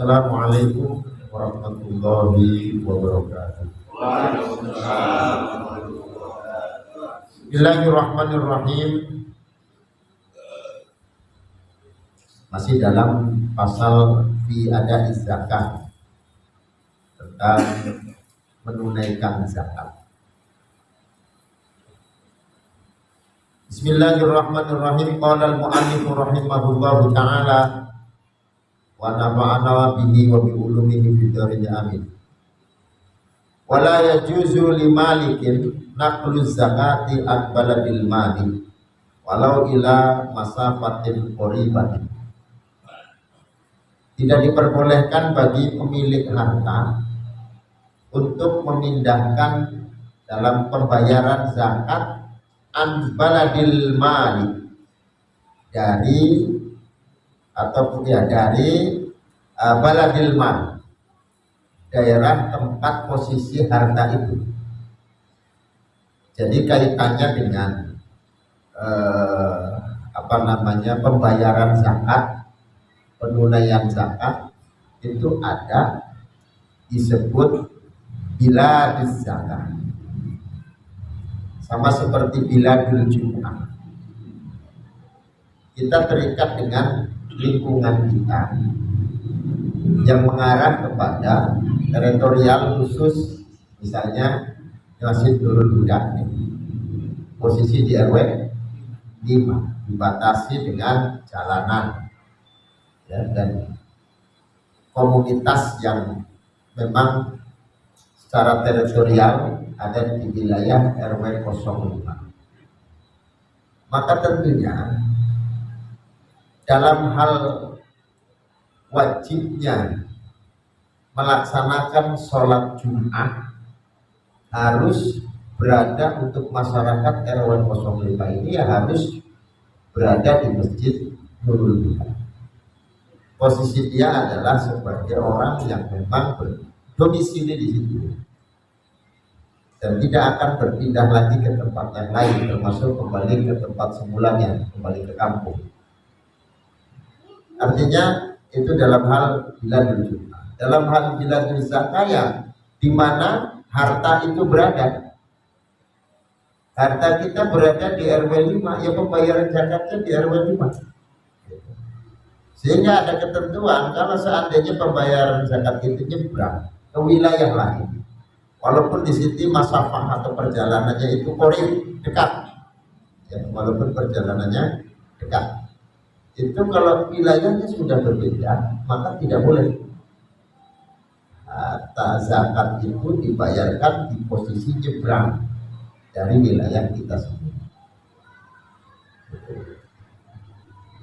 Assalamualaikum warahmatullahi wabarakatuh. Bismillahirrahmanirrahim. Masih dalam pasal fi ada zakat, tentang menunaikan zakat. Bismillahirrahmanirrahim. Qala al-mu'allif rahimahullahu ta'ala wa nafa'ana bihi wa bi ulumihi fid dharain amin. Wa la yajuzu limalikin naqlu zakati an baladil mali walau ila masafatin qaribatin. Tidak diperbolehkan bagi pemilik harta untuk memindahkan dalam pembayaran zakat an baladil mali, dari baladil mal, daerah tempat posisi harta itu. Jadi kaitannya dengan pembayaran zakat, penunaian zakat itu ada disebut biladuz zakat, sama seperti biladul jum'ah. Kita terikat dengan lingkungan kita yang mengarah kepada teritorial khusus, misalnya Masjid Nurul Huda, posisi di RW 5, dibatasi dengan jalanan ya, dan komunitas yang memang secara teritorial ada di wilayah RW 05. Maka tentunya dalam hal wajibnya melaksanakan sholat Jumat harus berada untuk masyarakat RW 05 ini ya harus berada di Masjid Nurul Huda. Posisi dia adalah sebagai orang yang memang berdomisili di situ dan tidak akan berpindah lagi ke tempat yang lain, termasuk kembali ke tempat semulanya, kembali ke kampung. Artinya itu dalam hal biladul jum'ah. Dalam hal biladul zakaya, di mana harta itu berada. Harta kita berada di RW 5, ya pembayaran zakatnya di RW 5. Sehingga ada ketentuan kalau seandainya pembayaran zakat itu nyebrang ke wilayah lain, walaupun di situ masafah atau perjalanannya itu dekat, ya, walaupun perjalanannya dekat, itu kalau wilayahnya sudah berbeda maka tidak boleh harta zakat itu dibayarkan di posisi nyebrang dari wilayah kita sendiri.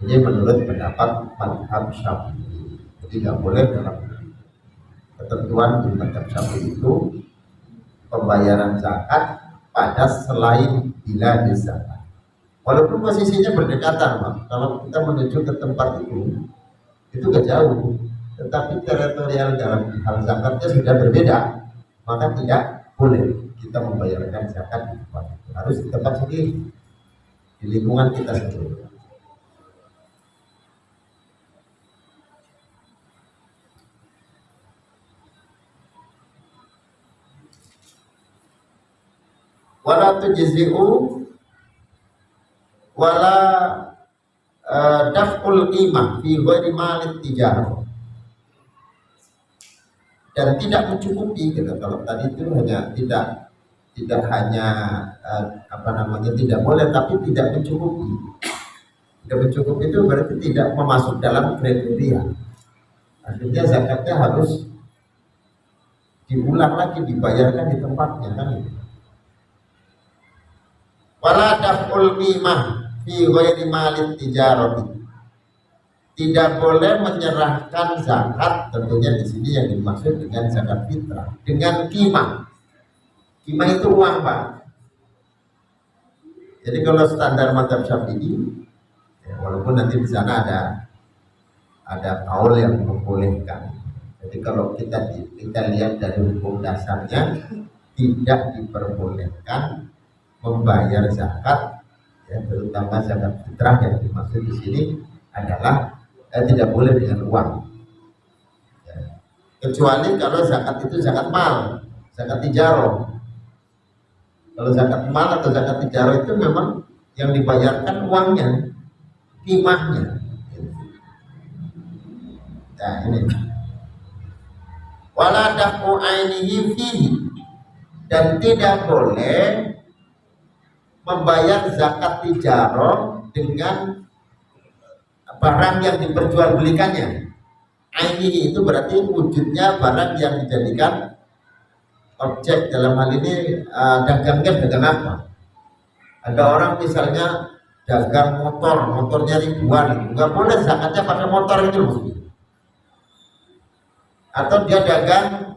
Ini menurut pendapat mazhab Syafi'i. Jadi tidak boleh dalam ketentuan di mazhab Syafi'i itu pembayaran zakat pada selain biladuz zakat. Walaupun posisinya berdekatan, Pak. Kalau kita menuju ke tempat itu gak jauh, tetapi teritorial dalam hal zakatnya sudah berbeda, maka tidak boleh kita membayarkan zakat di tempat itu. Harus di tempat sendiri, di lingkungan kita sendiri. Wala tujzi'u wala daf'ul qimah fi ghairi malit tijarah, dan tidak mencukupi gitu. Kalau tadi itu hanya tidak hanya tidak boleh, tapi tidak mencukupi. Tidak mencukupi itu berarti tidak memasuk dalam kriteria. Artinya zakatnya harus diulang lagi, dibayarkan di tempatnya kan itu. Wala daf'ul qimah fi ghairi malit tijarati, tidak boleh menyerahkan zakat, tentunya di sini yang dimaksud dengan zakat fitrah, dengan qimah. Qimah itu uang, Pak. Jadi kalau standar mazhab Syafi'i, ya, walaupun nanti di sana ada kaul yang membolehkan. Jadi kalau kita lihat dari hukum dasarnya, tidak diperbolehkan membayar zakat, ya, terutama zakat fitrah yang dimaksud di sini adalah tidak boleh dengan uang. Ya, kecuali kalau zakat itu zakat mal, zakat tijaroh. Kalau zakat mal atau zakat tijaroh itu memang yang dibayarkan uangnya, timahnya. Nah ini. Wala dafu ainihi fihi, dan tidak boleh membayar zakat tijaroh dengan barang yang diperjualbelikannya. Ainihi itu berarti wujudnya barang yang dijadikan objek, dalam hal ini dagangnya dagang apa? Ada orang misalnya dagang motor, motornya ribuan, nggak boleh zakatnya pada motor itu loh. Atau dia dagang,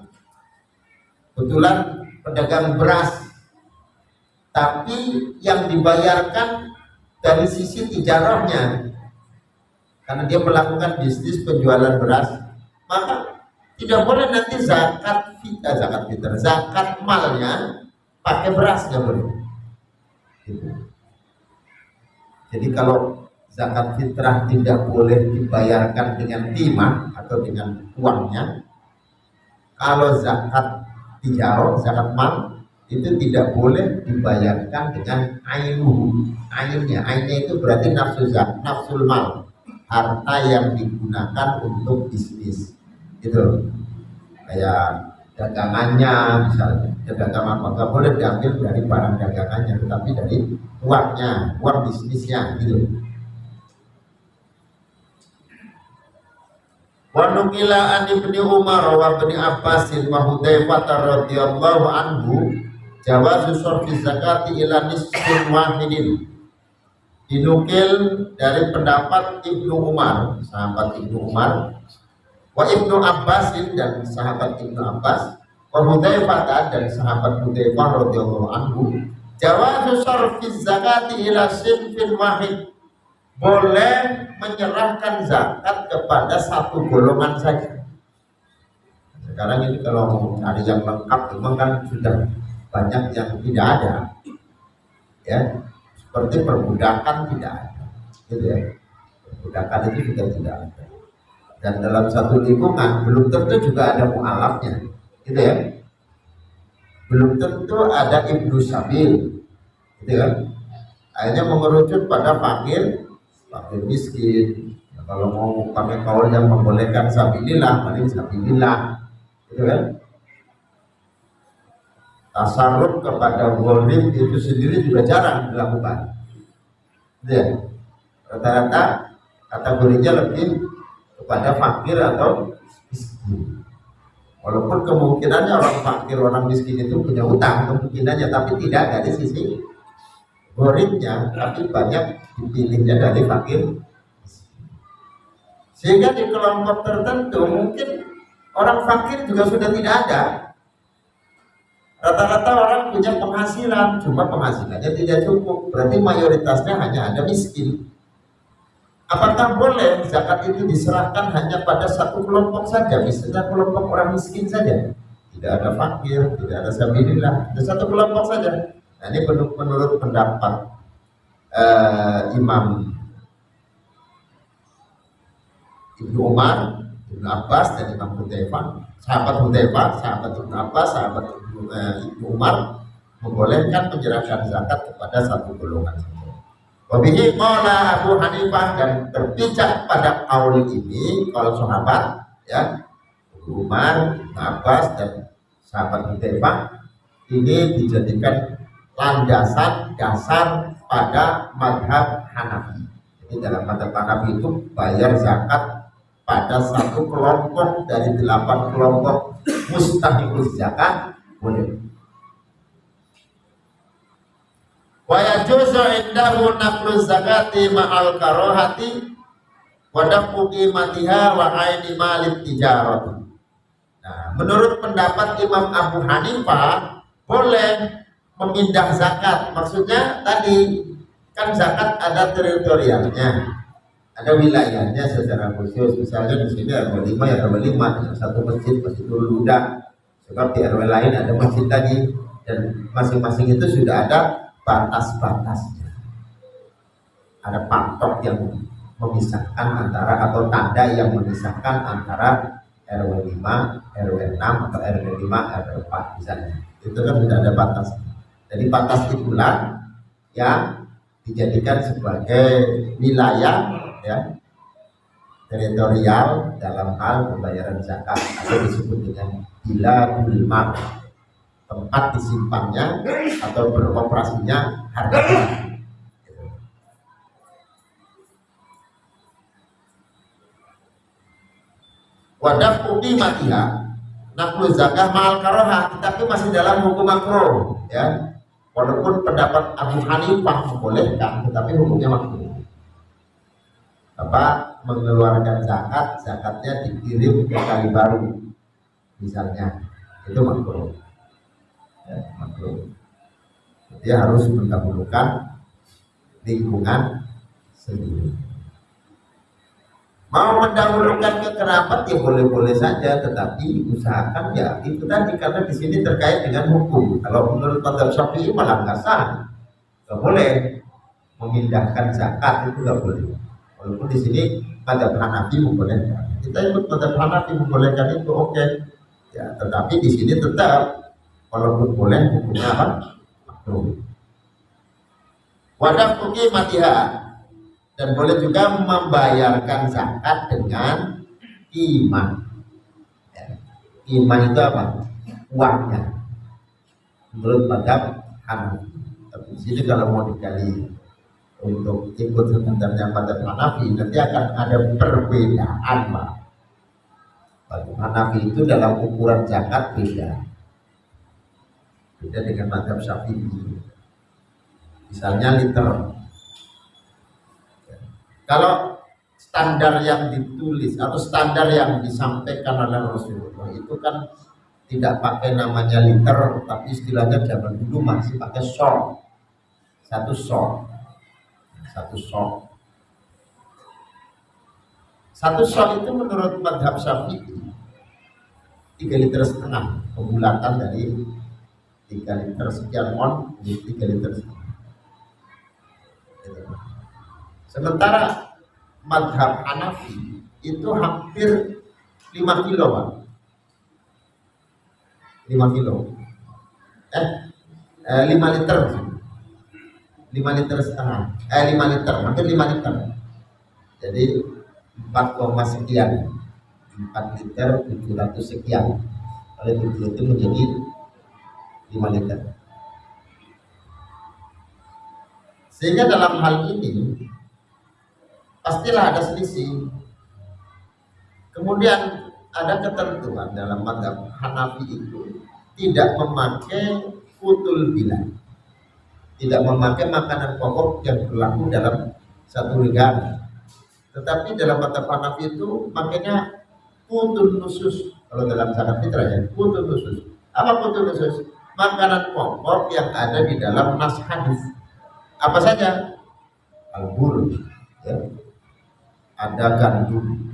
kebetulan pedagang beras, tapi yang dibayarkan dari sisi tijarahnya, karena dia melakukan bisnis penjualan beras, maka tidak boleh nanti zakat fitrah, zakat malnya pakai beras, nggak boleh. Gitu. Jadi kalau zakat fitrah tidak boleh dibayarkan dengan timah atau dengan uangnya, kalau zakat tijaroh, zakat mal itu tidak boleh dibayarkan dengan ainnya itu berarti nafsul mal, harta yang digunakan untuk bisnis gitu, kayak dagangannya misalnya, dagang apa nggak boleh diambil dari barang dagangannya, tetapi dari uangnya, uang bisnisnya gitu. Wa nukila an ibni Umar wa ibni Abbas wa Hudzaifah radhiyallahu anhu jawazu syarfi zakati ila nisfin wahidin. Dinukil dari pendapat Ibnu Umar, sahabat Ibnu Umar, wa Ibnu Abbas dan sahabat Ibnu Abbas, wa Hudzaifah dan sahabat Hudzaifah radhiyallahu anhu, jawazu syarfi zakati ila sinfin wahid, boleh menyerahkan zakat kepada satu golongan saja. Sekarang ini kalau mau cari yang lengkap memang kan sudah banyak yang tidak ada, ya, seperti perbudakan tidak ada, gitu ya. Perbudakan itu juga tidak ada, dan dalam satu lingkungan belum tentu juga ada mu'alafnya, gitu ya. Belum tentu ada ibnu sabil, gitu kan. Akhirnya mengerucut pada fakir miskin. Ya, kalau mau pakai kaul yang membolehkan sabilillah, paling sabilillah, gitu kan. Tasarruf kepada gharim itu sendiri juga jarang dilakukan. Ya. Rata-rata kategorinya lebih kepada fakir atau miskin. Walaupun kemungkinannya orang fakir, orang miskin itu punya utang, kemungkinannya, tapi tidak dari sisi gharimnya, tapi banyak dipilihnya dari fakir. Sehingga di kelompok tertentu mungkin orang fakir juga sudah tidak ada. Rata-rata orang punya penghasilan, cuma penghasilannya tidak cukup, berarti mayoritasnya hanya ada miskin. Apakah boleh zakat itu diserahkan hanya pada satu kelompok saja, misalnya kelompok orang miskin saja? Tidak ada fakir, tidak ada sabilillah, ada satu kelompok saja. Nah, ini menurut pendapat Imam Ibnu Umar, Ibnu Abbas dan Imam Hudzaifah, sahabat Ibnu Abbas, sahabat Ibnu Umar, membolehkan menyerahkan zakat kepada satu golongan saja. Wabihi qala Abu Hanifah, dan berpijak pada kaul ini kalau sahabat, ya, Ibnu Umar, Ibnu Abbas dan sahabat Hudzaifah, ini dijadikan landasan dasar pada madhab Hanafi. Jadi dalam madhab Hanafi itu bayar zakat pada satu kelompok dari 8 kelompok mustahiquz zakat boleh. Wa yajuzu indahu naqlu zakati ma'al karohati wa dafu qimatiha wa aini malit tijarati. Nah, menurut pendapat Imam Abu Hanifah boleh memindah zakat. Maksudnya tadi kan zakat ada teritorialnya, ada wilayahnya secara khusus. Misalnya di sini RW 5 ya RW 5, satu masjid Nurul Huda, sebab di RW lain ada masjid lagi, dan masing-masing itu sudah ada batas-batasnya, ada patok yang memisahkan antara, atau tanda yang memisahkan antara RW 5, RW 6 atau RW 5, RW 4 misalnya. Itu kan tidak ada batas. Jadi batas itulah yang dijadikan sebagai wilayah ya teritorial dalam hal pembayaran zakat atau disebut dengan biladul mal, tempat disimpannya atau beroperasinya harta. Wadah uki matiha naklu zakah mal karoha, tapi masih dalam hukum makruh ya. Walaupun pendapat Abu Hanifah membolehkan, tetapi hukumnya makruh. Bapak mengeluarkan zakat, zakatnya dikirim ke kali baru, misalnya, itu makruh. Ya, makruh. Dia harus mendahulukan lingkungan sendiri. Mau mendahulukan ke kerabat ya boleh-boleh saja, tetapi usahakan ya itu tadi, karena di sini terkait dengan hukum. Kalau menurut mazhab Syafi'i malah nggak sah, nggak boleh memindahkan zakat, itu nggak boleh. Walaupun di sini mazhab Hanafi membolehkan, kita ikut mazhab Hanafi membolehkan itu oke. Ya, tetapi di sini tetap walaupun boleh hukumnya apa? Makruh. Wadah fuki matiha, dan boleh juga membayarkan zakat dengan qimah. Ya. Qimah itu apa? Uangnya. Menurut mazhab Hanafi. Tapi di sini kalau mau dikali untuk ikut sebenarnya mazhab Hanafi, nanti akan ada perbedaan, Pak. Mazhab Hanafi itu dalam ukuran zakat beda dengan mazhab Syafi'i. Misalnya liter. Kalau standar yang ditulis atau standar yang disampaikan oleh Rasulullah itu kan tidak pakai namanya liter, tapi istilahnya zaman dulu masih pakai sok. Satu sok. Satu sok itu menurut mazhab Syafi'i 3,5 liter, pembulatan dari 3 liter sekian mon menjadi 3,5 liter. Sementara mazhab Hanafi itu hampir 5 kilo, Pak. 5 kilo. 5 liter. 5 liter setengah. 5 liter, hampir 5 liter. Jadi 4, sekian. 4 liter 700 sekian. Oleh itu menjadi 5 liter. Sehingga dalam hal ini pastilah ada selisih. Kemudian ada ketentuan dalam mazhab Hanafi itu tidak memakai kutul bilad, tidak memakai makanan pokok yang berlaku dalam satu negara. Tetapi dalam mazhab Hanafi itu makanya kutul khusus. Kalau dalam zakat fitrah ya, kutul khusus. Apa kutul khusus? Makanan pokok yang ada di dalam nas hadis. Apa saja? Al-bur, ya. Ada gandum,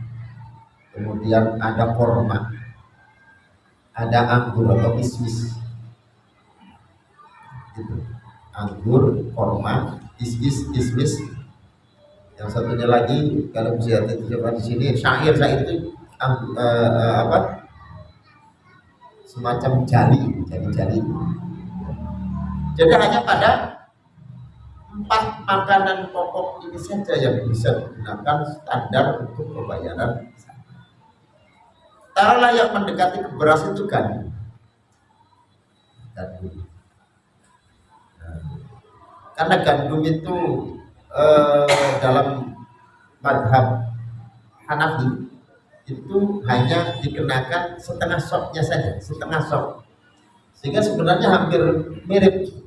kemudian ada korma, ada anggur atau kismis, gitu. Anggur, korma, kismis. Yang satunya lagi kalau bisa dicoba di sini syair itu apa? Semacam jali. Jadi hanya pada 4 makanan pokok ini saja yang bisa digunakan standar untuk pembayaran. Taruhlah yang mendekati ke beras itu kan gandum. Karena gandum itu dalam mazhab Hanafi itu hanya dikenakan setengah soknya saja, setengah sok. Sehingga sebenarnya hampir mirip.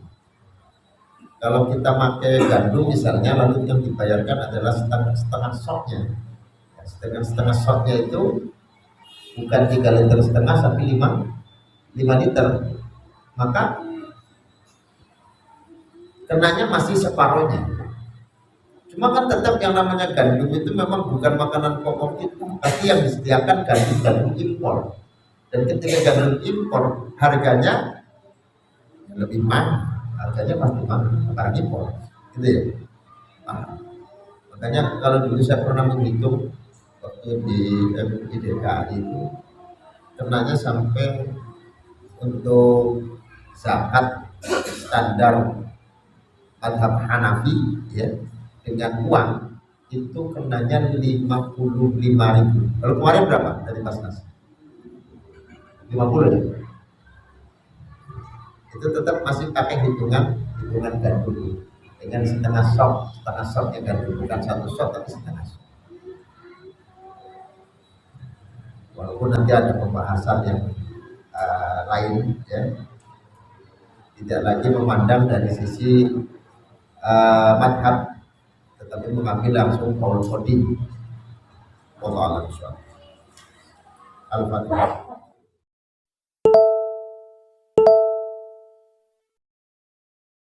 Kalau kita pakai gandum misalnya, lalu yang dibayarkan adalah setengah soknya. Setengah soknya itu bukan 3,5 liter, tapi 5 liter. Maka kenanya masih separuhnya. Cuma kan tetap yang namanya gandum itu memang bukan makanan pokok kita, tapi yang disediakan gandum impor. Dan ketika gandum impor harganya lebih mahal. Harganya pasti mahal, karena impor, gitu ya. Makanya kalau dulu saya pernah menghitung waktu di DKI itu kenanya sampai untuk zakat standar madhab Hanafi ya dengan uang itu kenanya 55.000. Kalau kemarin berapa dari Basnas? 50 ya? Itu tetap masih pakai hitungan gandum dengan setengah shotnya gandum, bukan satu shot tapi setengah shot. Walaupun nanti ada pembahasan yang lain ya, tidak lagi memandang dari sisi madhab, tetapi mengambil langsung qaul qadim. Wallahu a'lam. Al-Fatihah.